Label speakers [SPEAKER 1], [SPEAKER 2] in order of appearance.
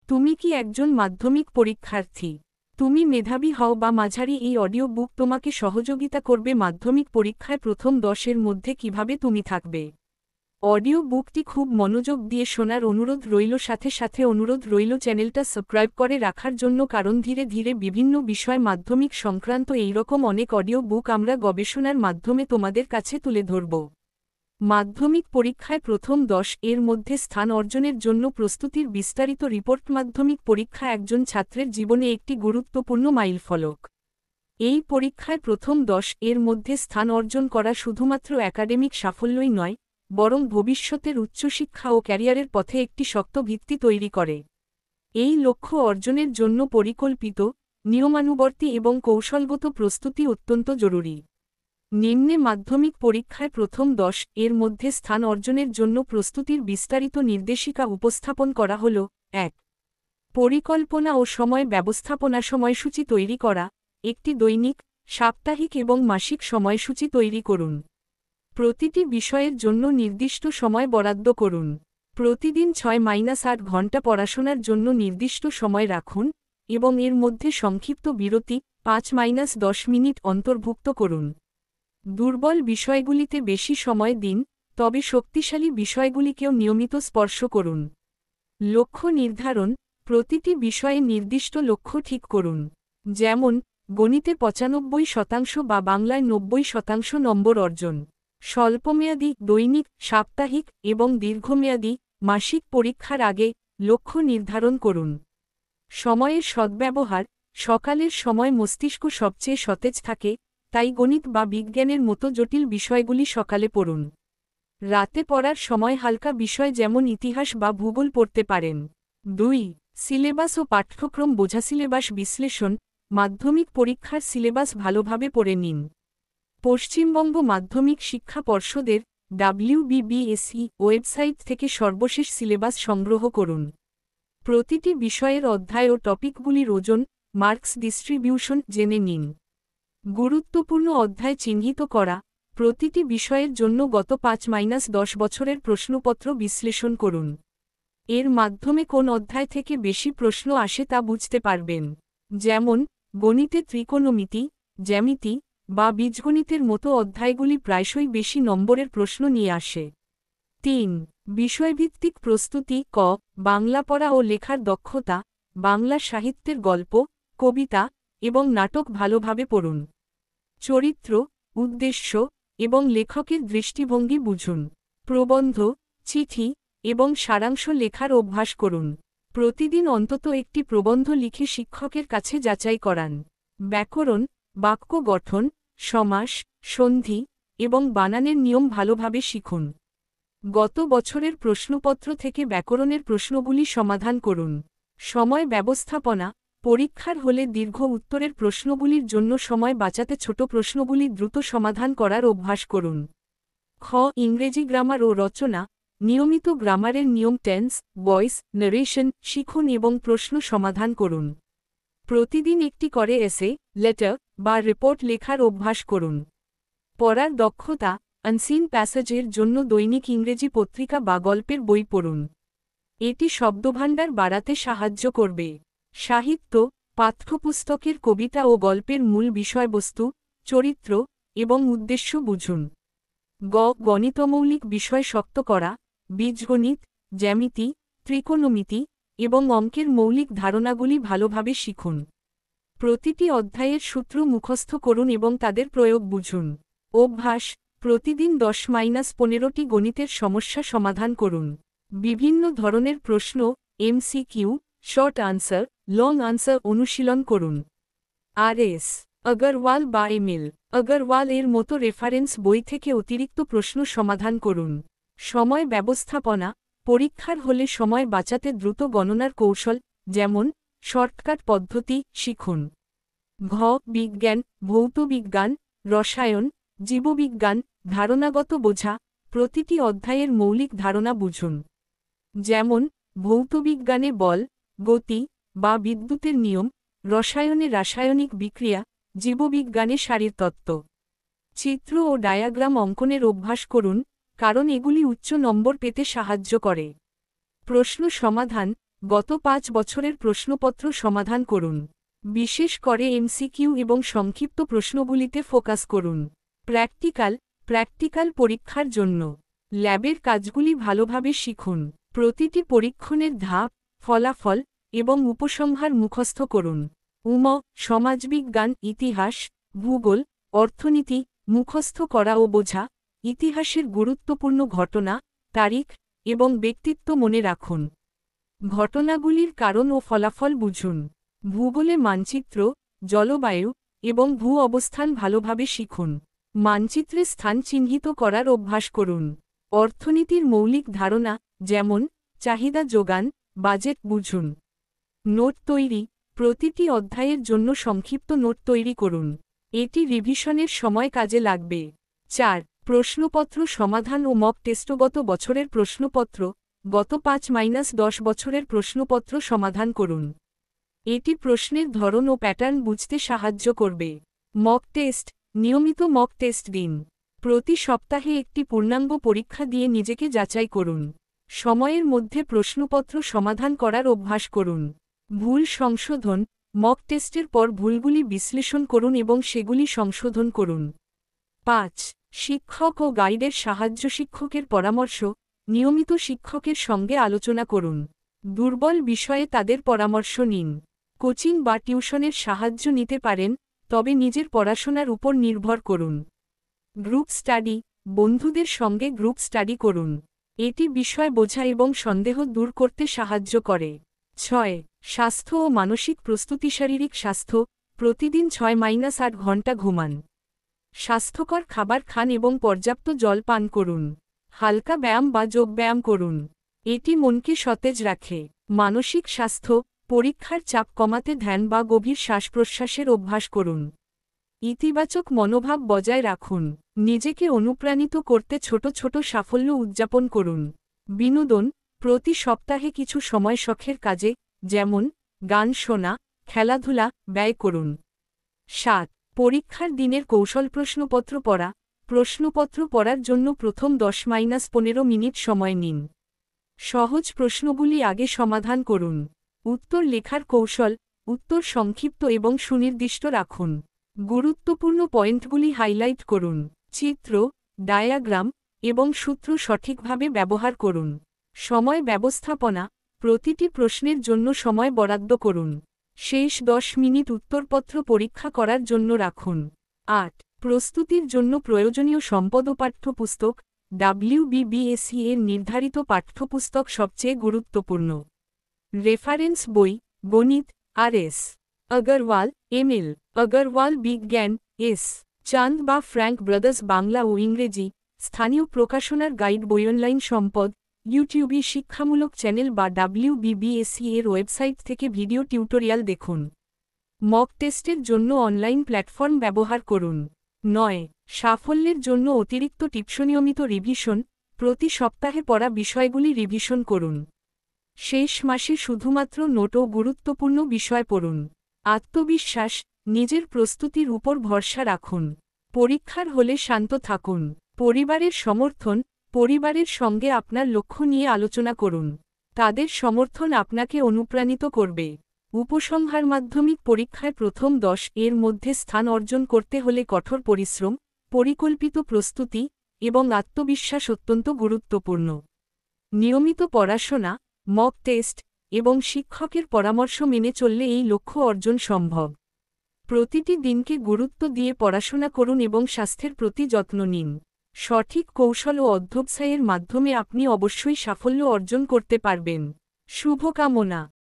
[SPEAKER 1] তুমি কি একজন মাধ্যমিক পরীক্ষার্থী? তুমি মেধাবী হও বা মাঝারি, এই অডিও বুক তোমাকে সহযোগিতা করবে মাধ্যমিক পরীক্ষায় প্রথম 10-এর মধ্যে কিভাবে তুমি থাকবে। অডিও বুকটি খুব মনোযোগ দিয়ে শোনার অনুরোধ রইল, সাথে সাথে অনুরোধ রইল চ্যানেলটা সাবস্ক্রাইব করে রাখার জন্য, কারণ ধীরে ধীরে বিভিন্ন বিষয় মাধ্যমিক সংক্রান্ত এইরকম অনেক অডিও বুক আমরা গবেষণার মাধ্যমে তোমাদের কাছে তুলে ধরব। মাধ্যমিক পরীক্ষায় প্রথম 10-এর মধ্যে স্থান অর্জনের জন্য প্রস্তুতির বিস্তারিত রিপোর্ট। মাধ্যমিক পরীক্ষা একজন ছাত্রের জীবনে একটি গুরুত্বপূর্ণ মাইলফলক। এই পরীক্ষায় প্রথম 10-এর মধ্যে স্থান অর্জন করা শুধুমাত্র একাডেমিক সাফল্যই নয়, বরং ভবিষ্যতের উচ্চশিক্ষা ও ক্যারিয়ারের পথে একটি শক্ত ভিত্তি তৈরি করে। এই লক্ষ্য অর্জনের জন্য পরিকল্পিত, নিয়মানুবর্তী এবং কৌশলগত প্রস্তুতি অত্যন্ত জরুরি। নিম্নে মাধ্যমিক পরীক্ষায় প্রথম 10-এর মধ্যে স্থান অর্জনের জন্য প্রস্তুতির বিস্তারিত নির্দেশিকা উপস্থাপন করা হল। 1. পরিকল্পনা ও সময় ব্যবস্থাপনা। সময়সূচি তৈরি করা। একটি দৈনিক, সাপ্তাহিক এবং মাসিক সময়সূচি তৈরি করুন। প্রতিটি বিষয়ের জন্য নির্দিষ্ট সময় বরাদ্দ করুন। প্রতিদিন 6-8 ঘন্টা পড়াশোনার জন্য নির্দিষ্ট সময় রাখুন এবং এর মধ্যে সংক্ষিপ্ত বিরতি 5-10 মিনিট অন্তর্ভুক্ত করুন। দুর্বল বিষয়গুলিতে বেশি সময় দিন, তবে শক্তিশালী বিষয়গুলিকেও নিয়মিত স্পর্শ করুন। লক্ষ্য নির্ধারণ। প্রতিটি বিষয়ে নির্দিষ্ট লক্ষ্য ঠিক করুন। যেমন, গণিতে 95% বা বাংলায় 90% নম্বর অর্জন। স্বল্পমেয়াদী, দৈনিক, সাপ্তাহিক এবং দীর্ঘমেয়াদী, মাসিক পরীক্ষার আগে লক্ষ্য নির্ধারণ করুন। সময়ের সদ্ব্যবহার। সকালের সময় মস্তিষ্ক সবচেয়ে সতেজ থাকে, তাই গণিত বা বিজ্ঞানের মতো জটিল বিষয়গুলি সকালে পড়ুন। রাতে পড়ার সময় হালকা বিষয় যেমন ইতিহাস বা ভূগোল পড়তে পারেন। 2. সিলেবাস ও পাঠ্যক্রম বোঝা। সিলেবাস বিশ্লেষণ। মাধ্যমিক পরীক্ষার সিলেবাস ভালোভাবে পড়ে নিন। পশ্চিমবঙ্গ মাধ্যমিক শিক্ষা পর্ষদের WBBSE ওয়েবসাইট থেকে সর্বশেষ সিলেবাস সংগ্রহ করুন। প্রতিটি বিষয়ের অধ্যায় ও টপিকগুলির ওজন, মার্কস ডিস্ট্রিবিউশন জেনে নিন। গুরুত্বপূর্ণ অধ্যায় চিহ্নিত করা। প্রতিটি বিষয়ের জন্য গত 5-10 বছরের প্রশ্নপত্র বিশ্লেষণ করুন। এর মাধ্যমে কোন অধ্যায় থেকে বেশি প্রশ্ন আসে তা বুঝতে পারবেন। যেমন, গণিতে ত্রিকোণমিতি, জ্যামিতি বা বীজগণিতের মতো অধ্যায়গুলি প্রায়শই বেশি নম্বরের প্রশ্ন নিয়ে আসে। 3. বিষয়ভিত্তিক প্রস্তুতি। ক. বাংলা পড়া ও লেখার দক্ষতা। বাংলা সাহিত্যের গল্প, কবিতা এবং নাটক ভালোভাবে পড়ুন। চরিত্র, উদ্দেশ্য এবং লেখকের দৃষ্টিভঙ্গি বুঝুন। প্রবন্ধ, চিঠি এবং সারাংশ লেখার অভ্যাস করুন। প্রতিদিন অন্তত একটি প্রবন্ধ লিখে শিক্ষকের কাছে যাচাই করান। ব্যাকরণ, বাক্য গঠন, সমাস, সন্ধি এবং বানানের নিয়ম ভালোভাবে শিখুন। গত বছরের প্রশ্নপত্র থেকে ব্যাকরণের প্রশ্নগুলি সমাধান করুন। সময় ব্যবস্থাপনা। পরীক্ষার হলে দীর্ঘ উত্তরের প্রশ্নগুলির জন্য সময় বাঁচাতে ছোট প্রশ্নগুলি দ্রুত সমাধান করার অভ্যাস করুন। খ. ইংরেজি গ্রামার ও রচনা। নিয়মিত গ্রামারের নিয়ম, টেন্স, ভয়েস, নারেশন শিখুন এবং প্রশ্ন সমাধান করুন। প্রতিদিন একটি করে এসে, লেটার বা রিপোর্ট লেখার অভ্যাস করুন। পড়ার দক্ষতা। আনসিন প্যাসেজের জন্য দৈনিক ইংরেজি পত্রিকা বা গল্পের বই পড়ুন। এটি শব্দভাণ্ডার বাড়াতে সাহায্য করবে। সাহিত্য। পাঠ্যপুস্তকের কবিতা ও গল্পের মূল বিষয়বস্তু, চরিত্র এবং উদ্দেশ্য বুঝুন। গ. গণিতমৌলিক বিষয় শক্ত করা। বীজগণিত, জ্যামিতি, ত্রিকোণমিতি এবং অঙ্কের মৌলিক ধারণাগুলি ভালোভাবে শিখুন। প্রতিটি অধ্যায়ের সূত্র মুখস্থ করুন এবং তাদের প্রয়োগ বুঝুন। অভ্যাস। প্রতিদিন 10-15টি গণিতের সমস্যা সমাধান করুন। বিভিন্ন ধরনের প্রশ্ন, MCQ, short answer, long answer অনুশীলন করুন। RS আগরওয়াল বা এমিল আগরওয়াল এর মতো রেফারেন্স বই থেকে অতিরিক্ত প্রশ্ন সমাধান করুন। সময় ব্যবস্থাপনা। পরীক্ষার হলে সময় বাঁচাতে দ্রুত গণনার কৌশল, যেমন শর্টকাট পদ্ধতি শিখুন। ঘ. বিজ্ঞান, ভৌতবিজ্ঞান, রসায়ন, জীববিজ্ঞান, ধারণাগত বোঝা। প্রতিটি অধ্যায়ের মৌলিক ধারণা বুঝুন। যেমন, ভৌতবিজ্ঞানে বল, গতি বা বিদ্যুতের নিয়ম, রসায়নে রাসায়নিক বিক্রিয়া, জীববিজ্ঞানে শারীরতত্ত্ব। চিত্র ও ডায়াগ্রাম অঙ্কনের অভ্যাস করুন, কারণ এগুলি উচ্চ নম্বর পেতে সাহায্য করে। প্রশ্ন সমাধান। গত 5 বছরের প্রশ্নপত্র সমাধান করুন। বিশেষ করে এমসিকিউ এবং সংক্ষিপ্ত প্রশ্নগুলিতে ফোকাস করুন। প্র্যাকটিক্যাল পরীক্ষার জন্য ল্যাবের কাজগুলি ভালোভাবে শিখুন। প্রতিটি পরীক্ষণের ধাপ, ফলাফল এবং উপসংহার মুখস্থ করুন। সমাজবিজ্ঞান, ইতিহাস, ভূগোল, অর্থনীতি মুখস্থ করা ও বোঝা। ইতিহাসের গুরুত্বপূর্ণ ঘটনা, তারিখ এবং ব্যক্তিত্ব মনে রাখুন। ঘটনাগুলির কারণ ও ফলাফল বুঝুন। ভূগোলে মানচিত্র, জলবায়ু এবং ভূ অবস্থান ভালোভাবে শিখুন। মানচিত্রে স্থান চিহ্নিত করার অভ্যাস করুন। অর্থনীতির মৌলিক ধারণা, যেমন চাহিদা যোগান, বাজেট বুঝুন। নোট তৈরি, প্রতিটি অধ্যায়ের জন্য সংক্ষিপ্ত নোট তৈরি করুন। এটি রিভিশনের সময় কাজে লাগবে। 4. প্রশ্নপত্র সমাধান ও মক টেস্ট। গত বছরের প্রশ্নপত্র, গত 5-10 বছরের প্রশ্নপত্র সমাধান করুন। এটি প্রশ্নের ধরন ও প্যাটার্ন বুঝতে সাহায্য করবে। মক টেস্ট, নিয়মিত মক টেস্ট দিন। প্রতি সপ্তাহে একটি পূর্ণাঙ্গ পরীক্ষা দিয়ে নিজেকে যাচাই করুন। সময়ের মধ্যে প্রশ্নপত্র সমাধান করার অভ্যাস করুন। ভুল সংশোধন, মক টেস্টের পর ভুলগুলি বিশ্লেষণ করুন এবং সেগুলি সংশোধন করুন। 5. শিক্ষক ও গাইডের সাহায্য। শিক্ষকের পরামর্শ, নিয়মিত শিক্ষকের সঙ্গে আলোচনা করুন। দুর্বল বিষয়ে তাদের পরামর্শ নিন। কোচিং বা টিউশনের সাহায্য নিতে পারেন, তবে নিজের পড়াশোনার উপর নির্ভর করুন। গ্রুপ স্টাডি, বন্ধুদের সঙ্গে গ্রুপ স্টাডি করুন। এটি বিষয় বোঝা এবং সন্দেহ দূর করতে সাহায্য করে। 6. স্বাস্থ্য ও মানসিক প্রস্তুতি। শারীরিক স্বাস্থ্য, প্রতিদিন 6-8 ঘন্টা ঘুমান। স্বাস্থ্যকর খাবার খান এবং পর্যাপ্ত জল পান করুন। হালকা ব্যায়াম বা যোগব্যায়াম করুন। এটি মনকে সতেজ রাখে। মানসিক স্বাস্থ্য, পরীক্ষার চাপ কমাতে ধ্যান বা গভীর শ্বাসপ্রশ্বাসের অভ্যাস করুন। ইতিবাচক মনোভাব বজায় রাখুন। নিজেকে অনুপ্রাণিত করতে ছোট ছোট সাফল্য উদযাপন করুন। বিনোদন, প্রতি সপ্তাহে কিছু সময় শখের কাজে, যেমন গান শোনা, খেলাধুলা, ব্যয় করুন। 7. পরীক্ষার দিনের কৌশল। প্রশ্নপত্র পড়া। প্রশ্নপত্র পড়ার জন্য প্রথম 10-15 মিনিট সময় নিন। সহজ প্রশ্নগুলি আগে সমাধান করুন। উত্তর লেখার কৌশল, উত্তর সংক্ষিপ্ত এবং সুনির্দিষ্ট রাখুন। গুরুত্বপূর্ণ পয়েন্টগুলি হাইলাইট করুন। চিত্র, ডায়াগ্রাম এবং সূত্র সঠিকভাবে ব্যবহার করুন। সময় ব্যবস্থাপনা, প্রতিটি প্রশ্নের জন্য সময় বরাদ্দ করুন। শেষ 10 মিনিট উত্তরপত্র পরীক্ষা করার জন্য রাখুন। 8. প্রস্তুতির জন্য প্রয়োজনীয় সম্পদ ও পাঠ্যপুস্তক। WBBSE এর নির্ধারিত পাঠ্যপুস্তক সবচেয়ে গুরুত্বপূর্ণ। রেফারেন্স বই, গণিত, RS আগরওয়াল, ML আগরওয়াল, বিজ্ঞান, S চাঁদ বা ফ্র্যাঙ্ক ব্রাদার্স বাংলা ও ইংরেজি। স্থানীয় প্রকাশনার গাইড বই। অনলাইন সম্পদ, ইউটিউবে শিক্ষামূলক চ্যানেল বা WBBSE এর ওয়েবসাইট থেকে ভিডিও টিউটোরিয়াল দেখুন। মক টেস্টের জন্য অনলাইন প্ল্যাটফর্ম ব্যবহার করুন। 9. সাফল্যের জন্য অতিরিক্ত টিপস। নিয়মিত রিভিশন, প্রতি সপ্তাহে পড়া বিষয়গুলি রিভিশন করুন। শেষ মাসে শুধুমাত্র নোট ও গুরুত্বপূর্ণ বিষয় পড়ুন। আত্মবিশ্বাস, নিজের প্রস্তুতির উপর ভরসা রাখুন। পরীক্ষার হলে শান্ত থাকুন। পরিবারের সমর্থন, পরিবারের সঙ্গে আপনার লক্ষ্য নিয়ে আলোচনা করুন। তাদের সমর্থন আপনাকে অনুপ্রাণিত করবে। উপসংহার, মাধ্যমিক পরীক্ষায় প্রথম 10 এর মধ্যে স্থান অর্জন করতে হলে কঠোর পরিশ্রম, পরিকল্পিত প্রস্তুতি এবং আত্মবিশ্বাস অত্যন্ত গুরুত্বপূর্ণ। নিয়মিত পড়াশোনা, মক টেস্ট এবং শিক্ষকের পরামর্শ মেনে চললে এই লক্ষ্য অর্জন সম্ভব। প্রতিটি দিনকে গুরুত্ব দিয়ে পড়াশোনা করুন এবং স্বাস্থ্যের প্রতি যত্ন নিন। সঠিক কৌশল ও অধ্যবসায়ের মাধ্যমে আপনি অবশ্যই সাফল্য অর্জন করতে পারবেন। শুভকামনা।